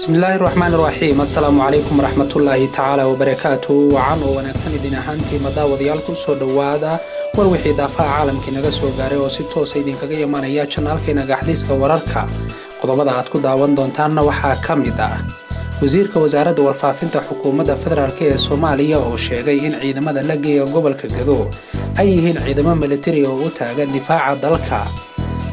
بسم الله الرحمن الرحيم السلام عليكم ورحمة الله تعالى وبركاته وعن ونكسن دين أهانتي مداوديالكم سو دوادا وروحي دافع عالمكي naga soo gaaray oo si toos ah idinkaga imanaya channelkeena gaxliiska wararka qodobada aad ku daawan doontaanna waxaa kamid ah wasiirka wasaaradda warfaafinta xukuumadda federaalka ee Soomaaliya oo sheegay in ciidamada la geeyo gobolka Gado ay yihiin ciidamo militari oo u taagan difaaca dalka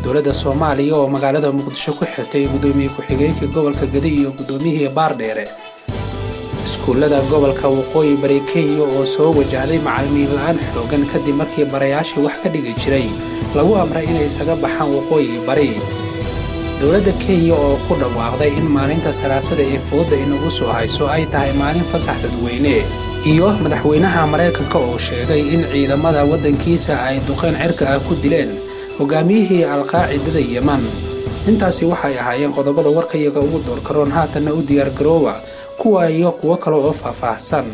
dowladda Soomaaliya oo magaalada Muqdisho ku xirtay gudoomiye ku-xigeenka gobolka Gado iyo gudoomiyihii Baardheere iskuulada gobolka Waqooyi Bari Kenya oo soo wajahday macallimiin la'aan xoogan kadib markii barayaashii wax ka dhigi jiray lagu amray inay isaga baxaan Waqooyi Bari dowladda Kenya oo ku dhawaaqday in maalinta Salaasada ee fooda inagu soo hayso ay tahay maalin fasax dadweyne iyo madaxweynaha Mareykanka oo sheegay in ciidamada wadankiisa ay duqeyn cirka ah ku dileen hogaamiyihii Al-Qaacidada Yemen intaasi waxay ahaayeen qodobada warkayaga ugu doorkaroon haatan u diyaar garoowa kuwa iyo kuwa kale oo faahfaahsan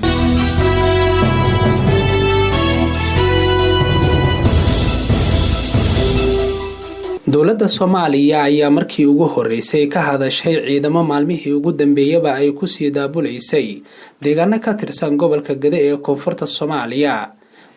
dowladda Soomaaliya ayaa markii ugu horeysay ka hadashay ciidamo maalmihii ugu dambeeyaba ay ku sii daabuleysay deegaano ka tirsan gobolka Gado ee koonfurta Soomaaliya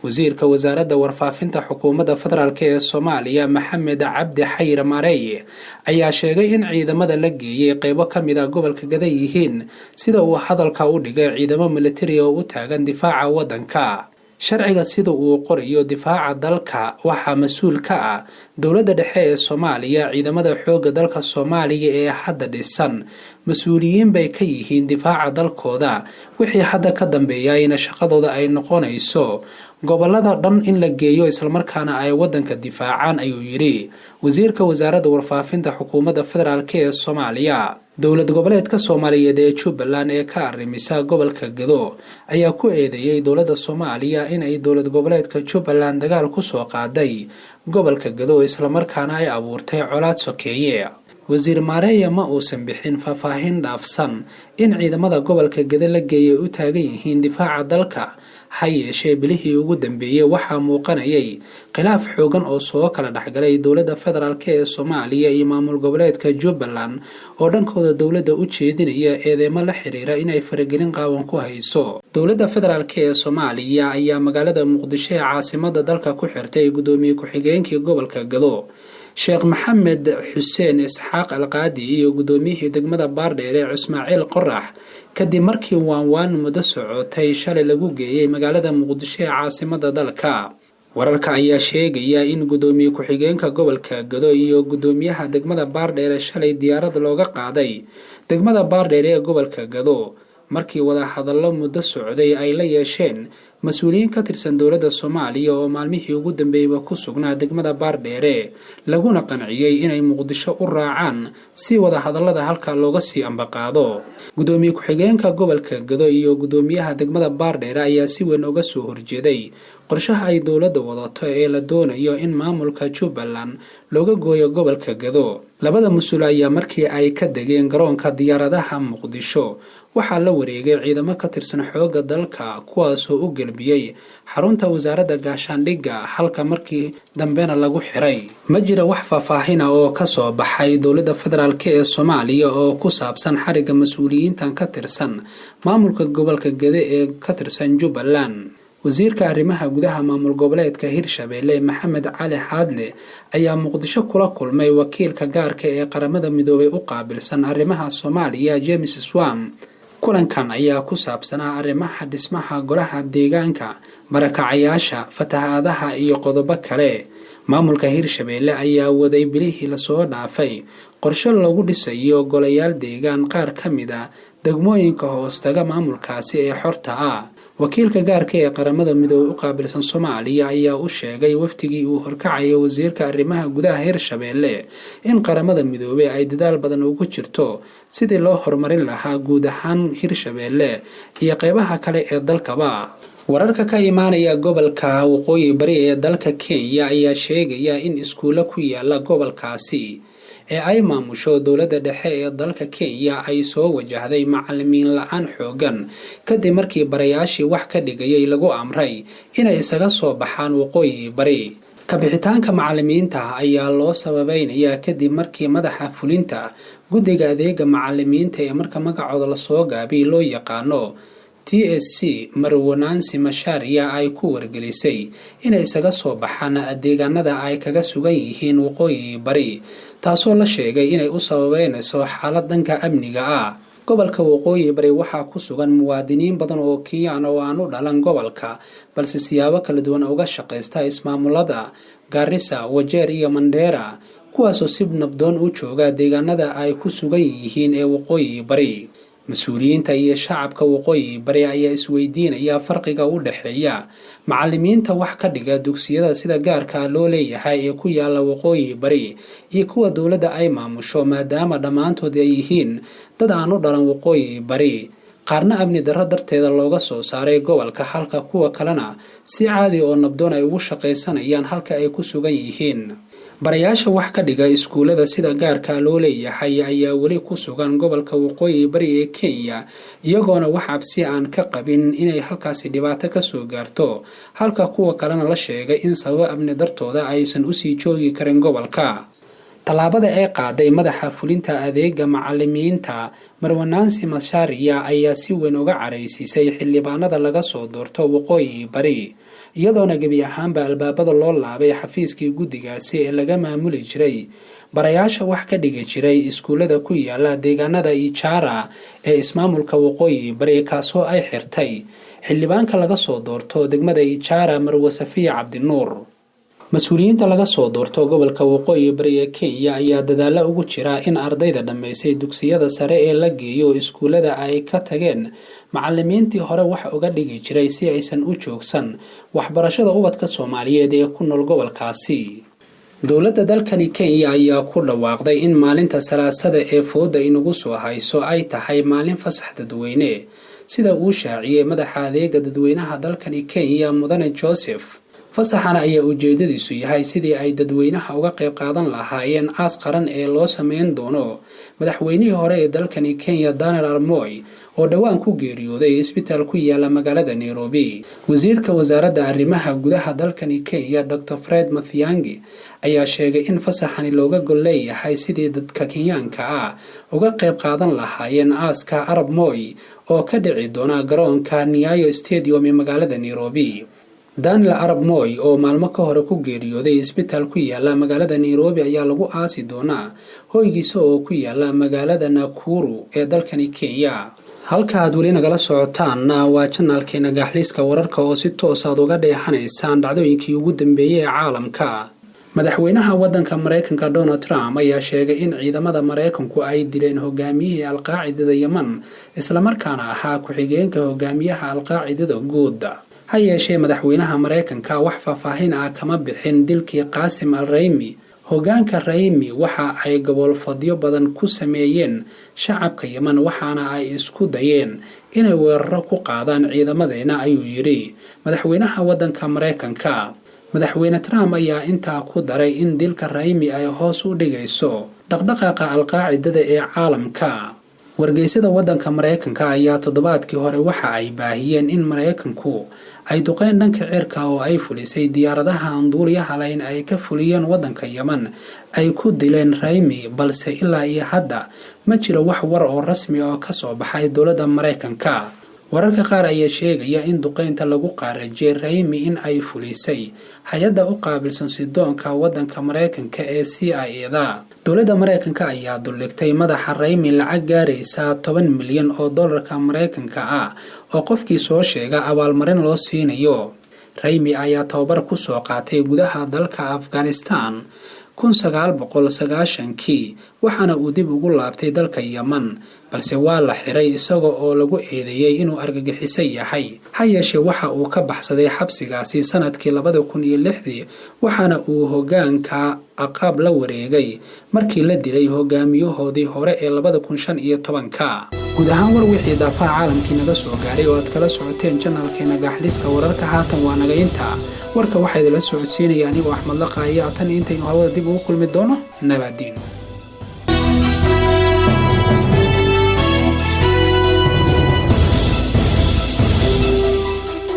wasiirka wasaaradda warfaafinta xukuumadda federaalka ee Soomaaliya Maxamed Cabdi Xayir Maarey ayaa sheegay in ciidamada la geeyay qaybo kamid ah gobolka Gado yihiin sida uu hadalka u dhigay ciidamo militari oo u taagan difaaca wadanka sharciga sida uu qorayo difaaca dalka waxa mas'uul ka ah dowladda dhexe ee Soomaaliya ciidamada xoogga dalka Soomaaliya ee hadda dhisan mas'uuliyiin bay ka yihiin difaaca dalkooda wixii hadda ka dambeeyay in shaqadooda ay noqonayso gobolada dhan in la geeyo isla markaana ay wadanka difaacaan ayuu yiri wasiirka wasaaradda warfaafinta xukuumadda federaalka ee Soomaaliya dowlad goboleedka Soomaaliyeed ee Jubbaland ee ka arrimisa gobolka Gado ayaa ku eedeeyay dowladda Soomaaliya in ay dowlad goboleedka Jubbaland dagaal ku soo qaaday gobolka Gado isla markaana ay abuurtay colaad sokeeye wasiir Maarey ma uusan bixin faahfaahin dhaafsan in ciidamada gobolka Gado la geeyay u taagan yihiin difaaca dalka hayeeshee bilihii ugu dambeeyay waxaa muuqanayay khilaaf xoogan oo soo kala dhaxgalay dowladda federaalka ee Soomaaliya iyo maamul goboleedka Jubbaland oo dhankooda dowladda u jeedinaya eedeymo la xiriira in ay faragelin qaawan ku hayso dowladda federaalka ee Soomaaliya ayaa magaalada Muqdisho ee caasimadda dalka ku xirtay gudoomiye ku-xigeenka gobolka Gado Sheekh Maxamed Xuseen Isxaaq Al-Qaadi iyo gudoomiyihii degmada Baardheere Ismaaciil Qorax kadib markii waan muddo socotay shalay lagu geeyay magaalada Muqdisho ee caasimadda dalka wararka ayaa sheegaya in gudoomiye ku-xigeenka gobolka Gado iyo gudoomiyaha degmada Baardheere shalay diyaarad looga qaaday degmada Baardheere ee gobolka Gado markii wada hadallo muddo socday ay la yeesheen mas'uuliyiin ka tirsan dowladda Soomaaliya oo maalmihii ugu dambeeyay ku sugnaa degmada Baardheere laguna qanciyay inay Muqdisho u raacaan si wada hadallada halka looga sii ambaqaado gudoomiye ku-xigeenka gobolka Gado iyo gudoomiyaha degmada Baardheere ayaa si weyn uga soo horjeeday qorshaha ay dowladda wadato ee la doonayo in maamulka Jubbaland looga gooyo gobolka Gado labada mas'uul ayaa markii ay ka degeen garoonka diyaaradaha Muqdisho waxaa la wareegay ciidamo ka tirsan xoogga dalka kuwaas oo u galbiyay xarunta wasaaradda gaashaandhigga halka markii dambena lagu xiray ma jira wax faahfaahin ah oo ka soo baxay dowladda federaalka ee Soomaaliya oo ku saabsan xariga mas'uuliyiintan ka tirsan maamulka gobolka Gado ee ka tirsan Jubbaland wasiirka arrimaha gudaha maamul goboleedka Hirshabeelle Maxamed Cali Xaadle ayaa Muqdisho kula kulmay wakiilka gaarka ee qaramada midoobay u qaabilsan arrimaha Soomaaliya James Swam kulankan ayaa ku saabsanaa arrimaha dhismaha golaha deegaanka barakacayaasha fatahaadaha iyo qodobo kale maamulka Hirshabeelle ayaa waday bilihii la soo dhaafay qorshe lagu dhisayo golayaal deegaan qaar kamid ah degmooyinka hoostaga maamulkaasi ee xorta ah wakiilka gaarka ee qaramada midoobay u qaabilsan Soomaaliya ayaa u sheegay waftigii uu horkacay wasiirka arrimaha gudaha Hirshabeelle in qaramada midoobay ay dadaal badan ugu jirto sidii loo horumarin lahaa guud ahaan Hirshabeelle iyo qaybaha kale ee dalkaba wararka ka imaanaya gobolka Waqooyi Bari ee dalka Kenya ayaa sheegaya in iskuulo ku yaala gobolkaasi ee ay maamusho dowladda dhexe ee dalka Kenya ay soo wajahday macallimiin la'aan xoogan kadib markii barayaashii wax ka dhigayay lagu amray inay isaga soo baxaan Waqooyi Bari kabixitaanka macallimiinta ayaa loo sababaynayaa kadib markii madaxa fulinta guddiga adeega macallimiinta ee marka magacooda lasoo gaabiyay loo yaqaano TSC Marwanansi Macharia ay ku wargelisay inay isaga soo baxaan deegaanada ay kaga sugan yihiin waqooyi bari taasoo la sheegay inay u sababeynayso xaalad dhanka amniga ah. gobolka waqooyi bari waxaa ku sugan muwaadiniin badan oo Kenyan oo aan u dhalan gobolka balse siyaabo kala duwan uga shaqeysta ismaamulada Garissa, Wajir iyo Mandera kuwaasoo si nabdoon u jooga deegaanada ay ku sugan yihiin ee waqooyi bari. mas-uuliyiinta iyo shacabka waqooyi bari ayaa isweydiinaya farqiga u dhaxeeya macallimiinta wax ka dhiga dugsiyada sida gaarka loo leeyahay ee ku yaala waqooyi bari iyo kuwa dowladda ay maamusho maadaama dhammaantood ay yihiin dad aan u dhalan waqooyi bari qaarna amni darro darteeda looga soo saaray gobolka halka kuwa kalena si caadi oo nabdoon ay ugu shaqaysanayaan halka ay ku sugan yihiin. barayaasha wax ka dhiga iskuulada sida gaarka loo leeyahay ayaa weli ku sugan gobolka waqooyi bari ee Kenya iyagoona wax cabsi aan ka qabin inay halkaasi dhibaato ka soo gaarto halka kuwa kalena la sheegay in sabab amni dartooda aysan u sii joogi karin gobolka. talaabada ay qaaday madaxa fulinta adeega macallimiinta Marwanansi Macharia ayaa si weyn uga caraysisay xildhibaanada laga soo doorto waqooyi bari iyadoona gebi ahaanba albaabada loo laabay xafiiskii guddigaasi ee laga maamuli jiray barayaasha wax ka dhigi jiray iskuulada ku yaala deegaanada Ijara ee ismaamulka waqooyi bari kaasoo ay xirtay xildhibaanka laga soo doorto degmada Ijara Marwo Safiya Cabdinuur. mas-uuliyiinta laga soo doorto gobolka waqooyi bari ee Kenya ayaa dadaalo ugu jira in ardayda dhammaysay dugsiyada sare ee la geeyo iskuulada ay ka tageen macallimiintii hore wax uga dhigi jiray si aysan u joogsan waxbarashada ubadka Soomaaliyeed ee ku nool gobolkaasi. dowladda dalkani Kenya ayaa ku dhawaaqday in maalinta Salaasada ee fooda inagu soo hayso ay tahay maalin fasax dadweyne sida uu shaaciyay madaxa adeega dadweynaha dalkani Kenya Mudane Joseph. fasaxana ayaa ujeedadiisu yahay sidii ay dadweynaha uga qayb qaadan lahaayeen aas qaran ee loo sameyn doono madaxweynihii hore ee dalkani Kenya Daniel Arap Moi oo dhawaan ku geeriyooday isbitaal ku yaala magaalada Nairobi. wasiirka wasaaradda arrimaha gudaha dalkani Kenya Dr. Fred Matiang'i ayaa sheegay in fasaxani looga gol leeyahay sidii dadka Kenyaanka ah uga qayb qaadan lahaayeen aaska Arap Moi oo ka dhici doona garoonka Nyayo Stadium ee magaalada Nairobi. Daniel Arap Moi oo maalmo ka hore ku geeriyooday isbitaal ku yaala magaalada Nairobi ayaa lagu aasi doonaa hoygiisa oo ku yaala magaalada Nakuru ee dalkani Kenya. halka aad weli nagala socotaan waa channelkeena Gaxliiska wararka oo si toos ah uga dheexanaysaan dhacdooyinkii ugu dambeeyay ee caalamka. madaxweynaha waddanka Mareykanka Donald Trump ayaa sheegay in ciidamada Mareykanku ay dileen hogaamiyihii Al-Qaacidada Yemen isla markaana ahaa ku-xigeenka hogaamiyaha Al-Qaacidada guud. ha yeeshee madaxweynaha Mareykanka wax faahfaahin ah kama bixin dilkii Qaasim al-Raymi. hogaanka Raymi waxa ay gobolfadyo badan ku sameeyeen shacabka Yemen waxaana ay isku dayeen inay weeraro ku qaadaan ciidamadeena ayuu yiri madaxweynaha waddanka Mareykanka. madaxweyne Trump ayaa intaa ku daray in dilka Raymi ay hoos u dhigayso dhaqdhaqaaqa Al-Qaacidada ee caalamka. wargeysyada waddanka Mareykanka ayaa toddobaadkii hore waxa ay baahiyeen in Mareykanku ay duqeyn dhanka cirka oo ay fulisay diyaaradaha aan duuliyaha lahayn ay ka fuliyeen waddanka Yemen ay ku dileen Raymi balse ilaa iyo hadda ma jiro wax war oo rasmi ah oo ka soo baxay dowladda Mareykanka. wararka qaar ayaa sheegaya in duqeynta lagu qaarajiyay Raymi in ay fulisay hay'adda u qaabilsan sidoonka waddanka Mareykanka ee CIA-da. dowladda Mareykanka ayaa duligtay madaxa Raymi lacag gaaraysa 10 milyan oo dollarka Mareykanka ah oo qofkii soo sheega abaalmarin loo siinayo. Raymi ayaa tababar ku soo qaatay gudaha dalka Afghanistan 1990kii waxaana uu dib ugu laabtay dalka Yemen balse waa la xiray isaga oo lagu eedeeyay inuu argagixiso yahay. ha yeeshee waxa uu ka baxsaday xabsigaasi sanadkii 2006 waxaana uu hogaanka aqab la wareegay markii la dilay hogaamiyahoodii hore ee 2015ka. guud ahaan war wixii daafaha caalamkii naga soo gaaray oo aad kala socoteen channelkeena Gaxliiska wararka haatan waa naga intaa. warka waxaa idila socodsiinaya anigoo Axmed Laqaaya tan intaynu hawada dib ugu kulmi doono nabadiin.